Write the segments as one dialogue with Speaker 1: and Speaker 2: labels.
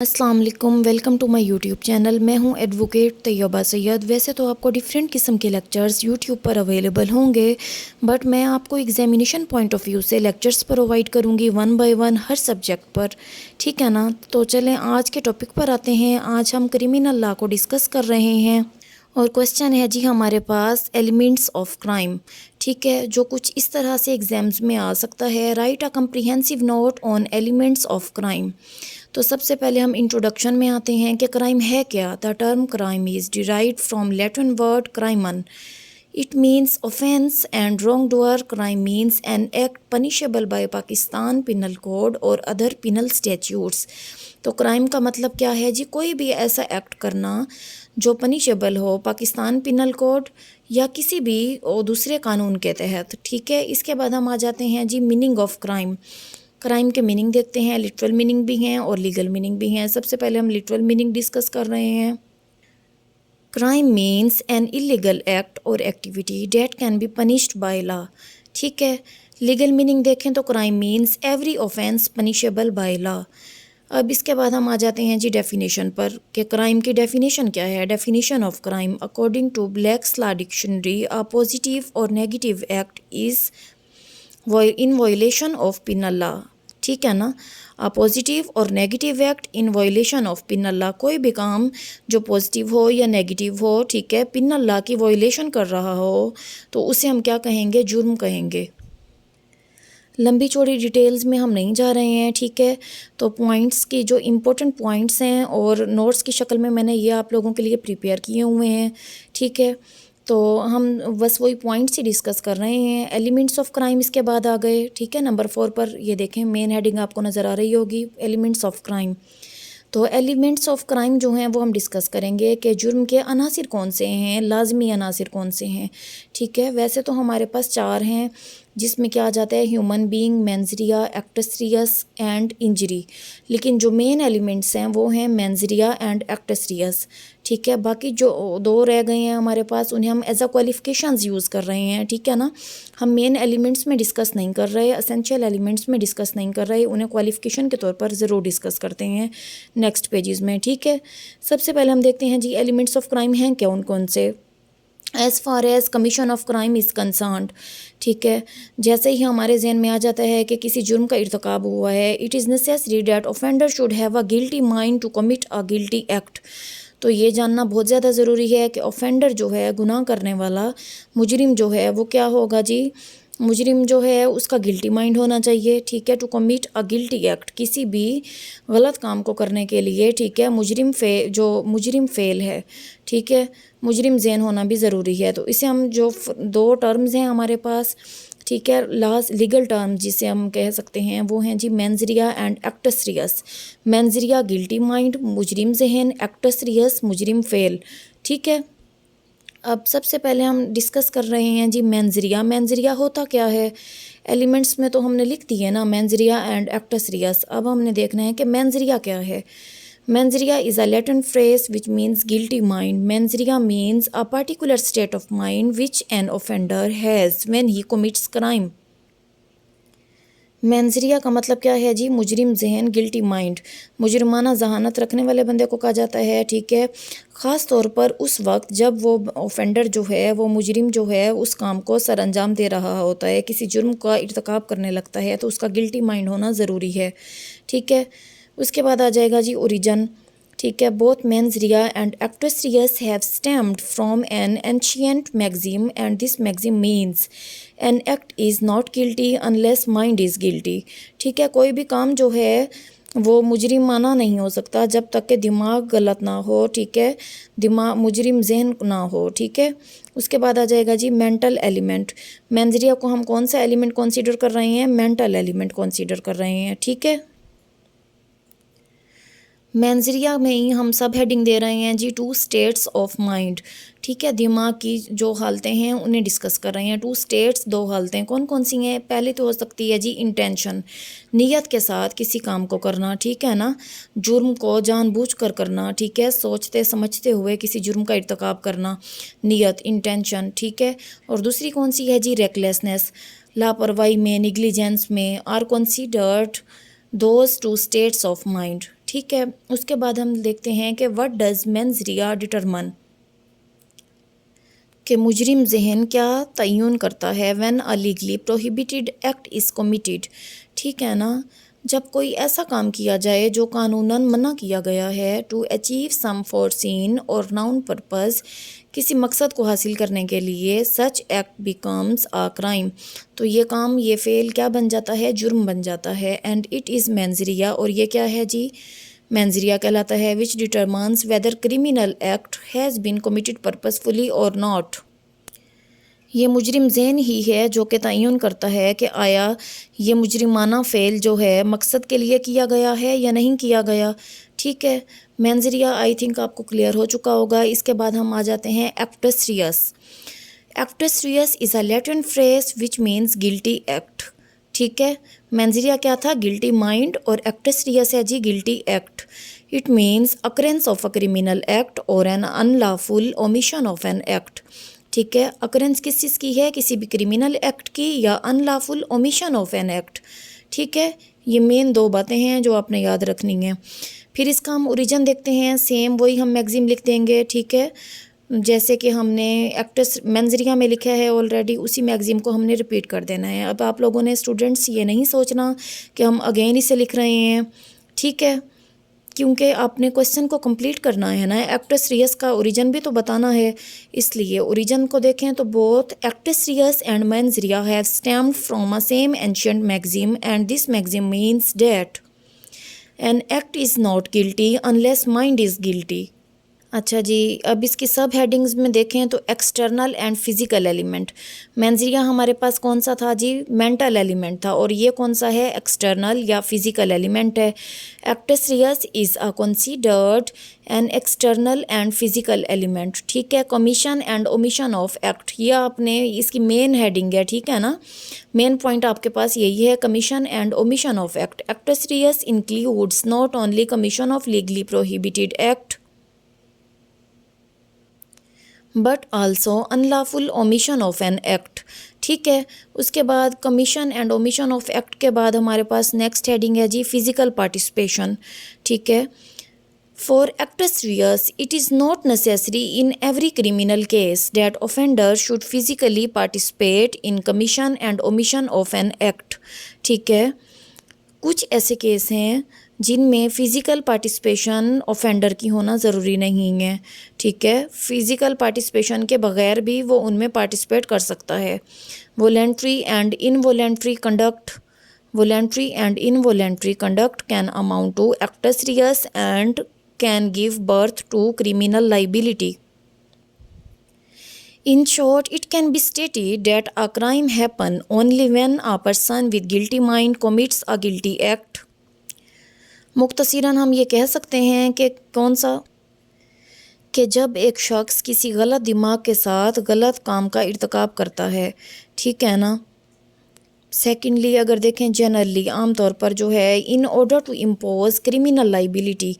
Speaker 1: अस्सलाम वालेकुम, welcome to my YouTube channel. मैं हूं एडवोकेट तैयबा सैयद। वैसे तो आपको डिफरेंट किस्म के लेक्चर्स यूट्यूब पर अवेलेबल होंगे, बट मैं आपको एग्जामिनेशन पॉइंट ऑफ व्यू से लेक्चर्स प्रोवाइड करूंगी one by one her subject पर। ठीक है ना। तो चलें आज के टॉपिक पर आते हैं। आज हम क्रिमिनल लॉ को डिस्कस कर रहे हैं और क्वेश्चन है जी हमारे पास एलिमेंट्स ऑफ क्राइम। ठीक है, जो कुछ इस तरह से एग्जाम्स में आ सकता है, right a comprehensive note on elements of crime. तो सबसे पहले हम इंट्रोडक्शन में आते हैं कि क्राइम है क्या। The term crime is derived from Latin word crimen. It means offence and wrong doer. Crime means an act punishable by Pakistan penal code और अदर पिनल स्टैट्यूट्स। तो क्राइम का मतलब क्या है जी? कोई भी ऐसा एक्ट करना जो पनिशेबल हो पाकिस्तान पिनल कोड या किसी भी और दूसरे कानून के तहत। ठीक है, इसके बाद हम आ जाते हैं जी मीनिंग ऑफ क्राइम। क्राइम के मीनिंग देखते हैं, लिटरल मीनिंग भी हैं और लीगल मीनिंग भी हैं। सबसे पहले हम लिटरल मीनिंग डिस्कस कर रहे हैं। Crime means an illegal act और activity that can be punished by law. ठीक है, लीगल मीनिंग देखें तो crime means every offence punishable by law. अब इसके बाद हम आ जाते हैं जी डेफिनेशन पर कि क्राइम की डेफिनेशन क्या है। Definition of crime according to Black's law dictionary a positive और negative act is in violation of penal law. ठीक है ना। पॉजिटिव और negative act in violation of penal law, कोई भी काम जो पॉजिटिव हो या नेगेटिव हो, ठीक है, पिनल लॉ की वायलेशन कर रहा हो, तो उसे हम क्या कहेंगे? जुर्म कहेंगे। लंबी चौड़ी डिटेल्स में हम नहीं जा रहे हैं। ठीक है, तो पॉइंट्स की जो इम्पोर्टेंट पॉइंट्स हैं और नोट्स की शक्ल में मैंने ये आप लोगों के लिए प्रिपेयर किए हुए हैं। ठीक है, तो हम बस वही पॉइंट्स ही डिस्कस कर रहे हैं। एलिमेंट्स ऑफ क्राइम इसके बाद आ गए। ठीक है, नंबर 4 पर ये देखें, मेन हेडिंग आपको नज़र आ रही होगी, एलिमेंट्स ऑफ क्राइम। तो एलिमेंट्स ऑफ क्राइम जो हैं वो हम डिस्कस करेंगे कि जुर्म के अनासिर कौन से हैं, लाजमी अनासिर कौन से हैं। ठीक है, वैसे तो हमारे पास 4 हैं, जिसमें क्या आ जाता है? Human being, mens rea, actus reus and injury. लेकिन जो मेन एलिमेंट्स हैं वो हैं मेंजरिया एंड एक्टस रियस। ठीक है, बाकी जो 2 रह गए हैं हमारे पास, उन्हें हम एज अ क्वालिफिकेशंस यूज़ कर रहे हैं। ठीक है ना, हम मेन एलिमेंट्स में डिस्कस नहीं कर रहे, एसेंशियल एलिमेंट्स में डिस्कस नहीं कर रहे, उन्हें क्वालिफिकेशन के तौर पर ज़रूर डिस्कस करते हैं नेक्स्ट पेजेस में। ठीक है, सबसे पहले हम देखते हैं जी एलिमेंट्स ऑफ क्राइम हैं क्या, उन कौन से। As far as commission of crime is concerned. ठीक है, जैसे ही हमारे जहन में आ जाता है कि किसी जुर्म का इर्तकाब हुआ है, it is necessary that offender should have a guilty mind to commit a guilty act. तो ये जानना बहुत ज़्यादा ज़रूरी है कि ऑफेंडर जो है, गुनाह करने वाला मुजरिम जो है, वो क्या होगा जी? मुजरिम जो है उसका गिल्टी माइंड होना चाहिए। ठीक है, to commit a guilty act, किसी भी गलत काम को करने के लिए। ठीक है, जो मुजरिम फेल है, ठीक है, मुजरिम ज़हन होना भी ज़रूरी है। तो इसे हम जो 2 टर्म्स हैं हमारे पास, ठीक है, लास्ट लीगल टर्म जिसे हम कह सकते हैं वो हैं जी mens rea and actus reus. Mens rea guilty mind, मुजरिम जहन, एक्टस रियस मुजरिम फेल। ठीक है, अब सबसे पहले हम डिस्कस कर रहे हैं जी मेंजरिया। मेंजरिया होता क्या है? एलिमेंट्स में तो हमने लिख दिए ना, मेंजरिया एंड एक्टस रियस। अब हमने देखना है कि मेंजरिया क्या है। Mensria is a Latin phrase which means guilty mind. Mensria means a particular state of mind which an offender has when he commits crime. मेंजरिया का मतलब क्या है जी? मुजरिम जहन, गिल्टी माइंड, मुजरमाना जहानत रखने वाले बंदे को कहा जाता है। ठीक है, ख़ास तौर पर उस वक्त जब वो ऑफेंडर जो है, वो मुजरिम जो है, उस काम को सर अंजाम दे रहा होता है, किसी जुर्म का इर्तकाब करने लगता है, तो उसका गिल्टी माइंड होना ज़रूरी है। ठीक है, उसके बाद आ जाएगा जी ओरिजन। ठीक है, both mens rea and actus reus have stemmed from an ancient maxim and this maxim means an act is not guilty unless mind is guilty. ठीक है, कोई भी काम जो है वो मुजरिमाना नहीं हो सकता जब तक कि दिमाग गलत ना हो। ठीक है, दिमाग मुजरिम जहन ना हो। ठीक है, उसके बाद आ जाएगा जी मेंटल एलिमेंट। मेंजरिया को हम कौन सा एलिमेंट कंसीडर कर रहे हैं? मेंटल एलिमेंट कंसीडर कर रहे हैं। ठीक है, मेंजरिया में ही हम सब हेडिंग दे रहे हैं जी 2 स्टेट्स ऑफ माइंड। ठीक है, दिमाग की जो हालतें हैं उन्हें डिस्कस कर रहे हैं। 2 स्टेट्स, 2 हालतें कौन कौन सी हैं? पहले तो हो सकती है जी इंटेंशन, नीयत के साथ किसी काम को करना। ठीक है ना, जुर्म को जानबूझकर करना। ठीक है, सोचते समझते हुए किसी जुर्म का इर्तकाब करना, नीयत, इंटेंशन। ठीक है, और दूसरी कौन सी है जी? रेकलेसनेस, लापरवाही में, निग्लिजेंस में। Are considered those 2 states of mind. ठीक है। उसके बाद हम देखते हैं कि what does mens rea determine, कि मुजरिम जहन क्या तयन करता है when a legally prohibited act is committed. ठीक है ना, जब कोई ऐसा काम किया जाए जो कानूनन मना किया गया है, टू अचीव सम फोरसीन और नाउन पर्पस, किसी मकसद को हासिल करने के लिए, such act becomes a crime, तो ये काम, ये फेल क्या बन जाता है, जुर्म बन जाता है। एंड इट इज़ मेंजरिया, और ये क्या है जी, मेंजरिया कहलाता है, which determines whether criminal act has been committed purposefully और नॉट। ये मुजरिम ज़हन ही है जो कि तयन करता है कि आया ये मुजरिमाना फ़ेल जो है मकसद के लिए किया गया है या नहीं किया गया। ठीक है, मेंजरिया आई थिंक आपको क्लियर हो चुका होगा। इसके बाद हम आ जाते हैं actus reus. Actus reus is a Latin phrase which means guilty act. ठीक है, मेंजरिया क्या था, गिल्टी माइंड, और एक्टस रियस है जी guilty act. It means occurrence of a criminal act और an unlawful omission of an act. ठीक है, अकरेंस किस चीज़ की है, किसी भी क्रिमिनल एक्ट की या unlawful omission of an act. ठीक है, ये मेन दो बातें हैं जो आपने याद रखनी है। फिर इसका हम ओरिजिन देखते हैं, सेम वही हम मैगजीम लिख देंगे। ठीक है, जैसे कि हमने एक्टस मेंजरिया में लिखा है ऑलरेडी, उसी मैगजीम को हमने रिपीट कर देना है। अब आप लोगों ने स्टूडेंट्स ये नहीं सोचना कि हम अगेन इसे लिख रहे हैं। ठीक है, क्योंकि आपने क्वेश्चन को कंप्लीट करना है ना, एक्टस रियस का ओरिजिन भी तो बताना है। इसलिए ओरिजिन को देखें तो both actus reus and mens rea have stemmed from a same ancient maxim and this maxim means that an act is not guilty unless mind is guilty. अच्छा जी, अब इसकी सब हेडिंग्स में देखें तो external and physical element, mens rea हमारे पास कौन सा था जी, मेंटल एलिमेंट था, और ये कौन सा है, एक्सटर्नल या फिजिकल एलिमेंट है। Actus reus is a considered an external and physical element. ठीक है, commission and omission of act, ये आपने इसकी मेन हेडिंग है। ठीक है ना, मेन पॉइंट आपके पास यही है, commission and omission of act. Actus reus includes not only commission of legally prohibited act but also unlawful omission of an act. ठीक है, उसके बाद commission and omission of act के बाद हमारे पास नेक्स्ट हेडिंग है जी फिजिकल पार्टिसिपेशन। ठीक है, for actus reus it is not necessary in every criminal case that offender should physically participate in commission and omission of an act. ठीक है, कुछ ऐसे केस हैं जिनमें फ़िज़िकल पार्टिसिपेशन ऑफेंडर की होना ज़रूरी नहीं है। ठीक है, फ़िज़िकल पार्टिसिपेशन के बगैर भी वो उनमें पार्टिसिपेट कर सकता है। Voluntary and involuntary conduct, voluntary and involuntary conduct can amount to actus reus and can give birth to criminal liability. In short, it can be stated that a crime happens only when a person with guilty mind commits a guilty act. मुख्तसरन हम ये कह सकते हैं कि कौन सा, कि जब एक शख्स किसी गलत दिमाग के साथ गलत काम का इर्तिकाब करता है। ठीक है ना। सेकेंडली अगर देखें जनरली आम तौर पर जो है, in order to impose criminal liability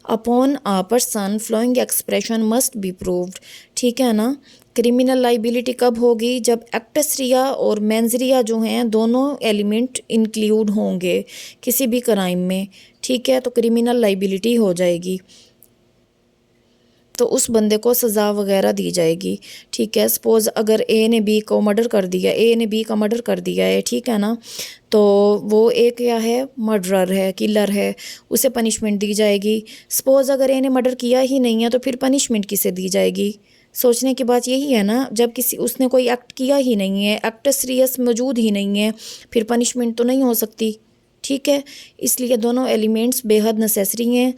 Speaker 1: upon a person flowing expression must be proved. ठीक है ना, क्रिमिनल लाइबिलिटी कब होगी, जब एक्टस रिया और मेंजरिया जो हैं दोनों एलिमेंट इंक्लूड होंगे किसी भी क्राइम में। ठीक है, तो क्रिमिनल लाइबिलिटी हो जाएगी, तो उस बंदे को सज़ा वगैरह दी जाएगी। ठीक है, सपोज़ अगर ए ने बी को मर्डर कर दिया, ए ने बी का मर्डर कर दिया है, ठीक है ना, तो वो ए क्या है, मर्डरर है, किलर है, उसे पनिशमेंट दी जाएगी। सपोज़ अगर ए ने मर्डर किया ही नहीं है तो फिर पनिशमेंट किसे दी जाएगी। सोचने की बात यही है ना, जब किसी उसने कोई एक्ट किया ही नहीं है, एक्टस रियस मौजूद ही नहीं है, फिर पनिशमेंट तो नहीं हो सकती। ठीक है, इसलिए दोनों एलिमेंट्स बेहद नेसेसरी हैं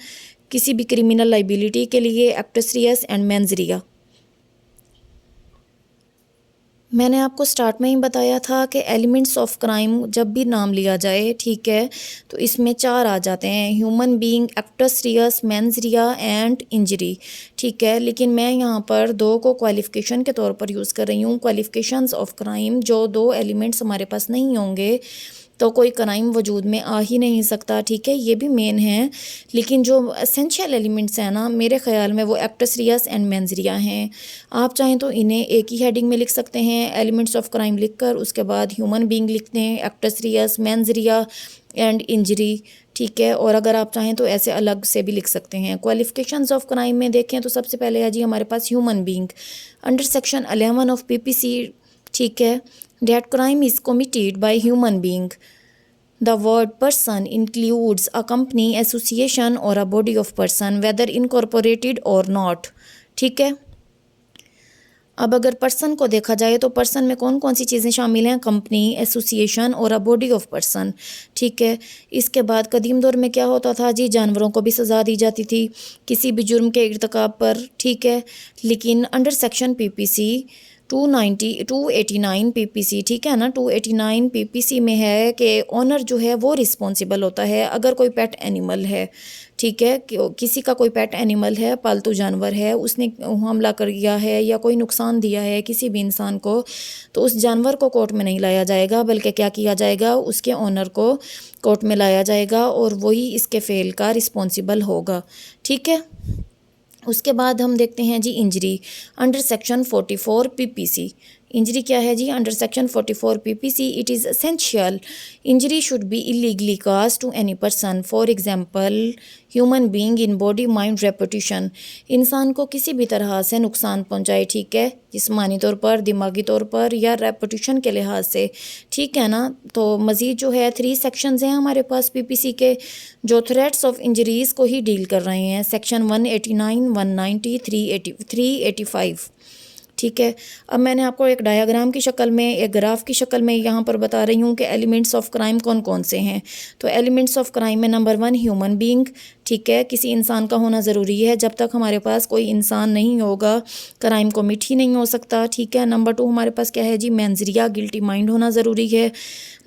Speaker 1: किसी भी क्रिमिनल लाइबिलिटी के लिए, एक्टस रियस एंड मेंजरिया। मैंने आपको स्टार्ट में ही बताया था कि एलिमेंट्स ऑफ क्राइम जब भी नाम लिया जाए, ठीक है, तो इसमें 4 आ जाते हैं, human being, actus reus, mens rea and injury. ठीक है, लेकिन मैं यहाँ पर 2 को क्वालिफिकेशन के तौर पर यूज़ कर रही हूँ, क्वालिफिकेशंस ऑफ क्राइम। जो 2 एलिमेंट्स हमारे पास नहीं होंगे तो कोई क्राइम वजूद में आ ही नहीं सकता, ठीक है। ये भी मेन है, लेकिन जो एसेंशियल एलिमेंट्स हैं ना, मेरे ख्याल में वो एक्टस रियास एंड मेंस रिया हैं। आप चाहें तो इन्हें एक ही हेडिंग में लिख सकते हैं, एलिमेंट्स ऑफ क्राइम लिखकर उसके बाद ह्यूमन बीइंग लिखते हैं, acts Riyas, mains Riya and injury, ठीक है। और अगर आप चाहें तो ऐसे अलग से भी लिख सकते हैं। क्वालिफिकेशंस ऑफ क्राइम में देखें तो सबसे पहले है जी हमारे पास human being under section 11 of PPC, ठीक है। That crime is committed by human being. The word person includes a company, association or a body of person whether incorporated or not, ठीक है। अब अगर पर्सन को देखा जाए तो पर्सन में कौन कौन सी चीज़ें शामिल हैं, कंपनी, एसोसिएशन और अ बॉडी ऑफ पर्सन, ठीक है। इसके बाद कदीम दौर में क्या होता था जी, जानवरों को भी सज़ा दी जाती थी किसी भी जुर्म के इर्तिकाब पर, ठीक है। लेकिन अंडर सेक्शन पीपीसी 289 पीपीसी, ठीक है ना, 289 पीपीसी में है कि ऑनर जो है वो रिस्पॉन्सिबल होता है अगर कोई पेट एनिमल है, ठीक है। किसी का कोई पेट एनिमल है, पालतू जानवर है, उसने हमला कर दिया है या कोई नुकसान दिया है किसी भी इंसान को, तो उस जानवर को कोर्ट में नहीं लाया जाएगा, बल्कि क्या किया जाएगा, उसके ऑनर को कोर्ट में लाया जाएगा और वही इसके फेल का रिस्पॉन्सिबल होगा, ठीक है। उसके बाद हम देखते हैं जी injury under section 44 PPC. Injury क्या है जी, under section 44 PPC it is essential injury should be illegally cause to any person, for example human being in body mind reputation. इंसान को किसी भी तरह से नुकसान पहुंचाए, ठीक है, जिस्मानी तौर पर, दिमागी तौर पर या रेपुटेशन के लिहाज से, ठीक है ना। तो मज़ीद जो है 3 सेक्शंस हैं हमारे पास पीपीसी के जो थ्रेट्स ऑफ इंजरीज़ को ही डील कर रहे हैं, सेक्शन 189, 190, 385, ठीक है। अब मैंने आपको एक डायग्राम की शक्ल में, एक ग्राफ की शक्ल में यहाँ पर बता रही हूँ कि एलिमेंट्स ऑफ क्राइम कौन कौन से हैं। तो एलिमेंट्स ऑफ क्राइम में नंबर 1 ह्यूमन बीइंग, ठीक है, किसी इंसान का होना ज़रूरी है। जब तक हमारे पास कोई इंसान नहीं होगा क्राइम कमिट ही नहीं हो सकता, ठीक है। नंबर 2 हमारे पास क्या है जी, मेंस रिया, गिल्टी माइंड होना ज़रूरी है।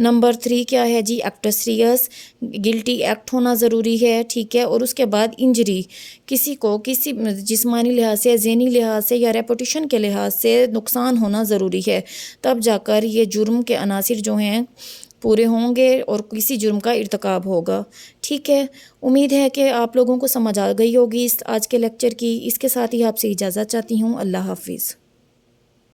Speaker 1: नंबर 3 क्या है जी, एक्टस रियस, गिल्टी एक्ट होना ज़रूरी है, ठीक है। और उसके बाद इंजरी, किसी को किसी जिस्मानी लिहाज से, ज़हनी लिहाज से या रेपुटेशन के लिहाज से नुकसान होना ज़रूरी है, तब जाकर ये जुर्म के अनासिर जो हैं पूरे होंगे और किसी जुर्म का इर्तिकाब होगा, ठीक है। उम्मीद है कि आप लोगों को समझ आ गई होगी इस आज के लेक्चर की। इसके साथ ही आपसे इजाज़त चाहती हूँ। अल्लाह हाफिज़।